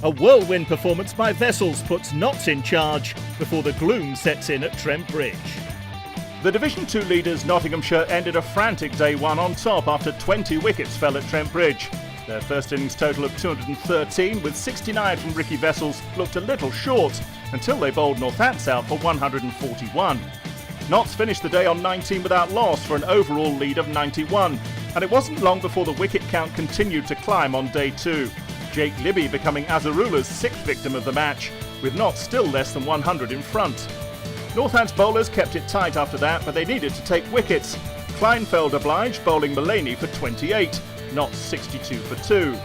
A whirlwind performance by Wessels puts Notts in charge before the gloom sets in at Trent Bridge. The Division 2 leaders Nottinghamshire ended a frantic day one on top after 20 wickets fell at Trent Bridge. Their first innings total of 213 with 69 from Riki Wessels looked a little short until they bowled Northamptonshire out for 141. Notts finished the day on 19 without loss for an overall lead of 91, and it wasn't long before the wicket count continued to climb on day two. Jake Libby becoming Azarula's sixth victim of the match, with Notts still less than 100 in front. Northampton's bowlers kept it tight after that, but they needed to take wickets. Kleinfeld obliged, bowling Mullaney for 28, Notts 62 for 2.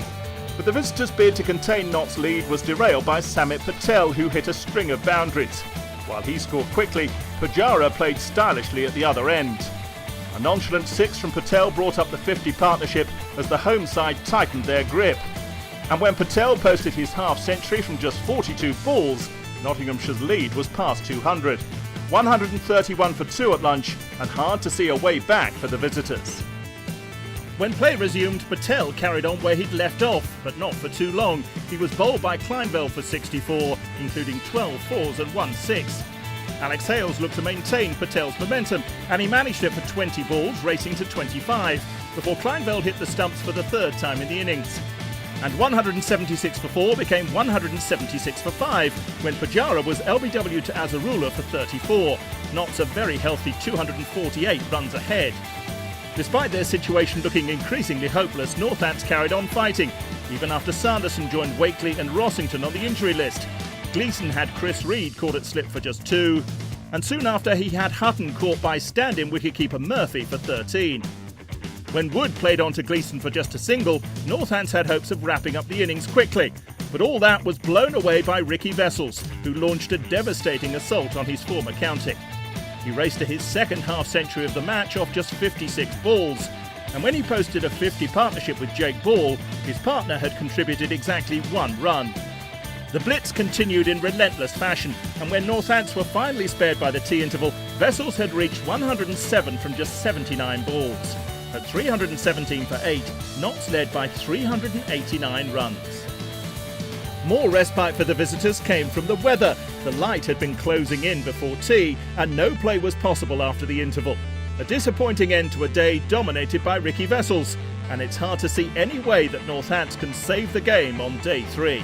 But the visitors' bid to contain Notts' lead was derailed by Samit Patel, who hit a string of boundaries. While he scored quickly, Pujara played stylishly at the other end. A nonchalant six from Patel brought up the 50 partnership as the home side tightened their grip. And when Patel posted his half-century from just 42 balls, Nottinghamshire's lead was past 200. 131 for 2 at lunch, and hard to see a way back for the visitors. When play resumed, Patel carried on where he'd left off, but not for too long. He was bowled by Kleinfeld for 64, including 12 fours and 1 6. Alex Hales looked to maintain Patel's momentum, and he managed it for 20 balls, racing to 25, before Kleinfeld hit the stumps for the third time in the innings. And 176 for 4 became 176 for 5 when Pujara was LBW to Azarula for 34. Notts a very healthy 248 runs ahead. Despite their situation looking increasingly hopeless, Northampton carried on fighting, even after Sanderson joined Wakeley and Rossington on the injury list. Gleeson had Chris Reed caught at slip for just 2, and soon after he had Hutton caught by stand-in wicketkeeper Murphy for 13. When Wood played on to Gleeson for just a single, Northampton had hopes of wrapping up the innings quickly, but all that was blown away by Riki Wessels, who launched a devastating assault on his former county. He raced to his second half-century of the match off just 56 balls, and when he posted a 50 partnership with Jake Ball, his partner had contributed exactly 1 run. The blitz continued in relentless fashion, and when Northampton were finally spared by the tea interval, Wessels had reached 107 from just 79 balls. At 317 for 8, Notts led by 389 runs. More respite for the visitors came from the weather. The light had been closing in before tea, and no play was possible after the interval. A disappointing end to a day dominated by Riki Wessels, and it's hard to see any way that Northampton can save the game on day 3.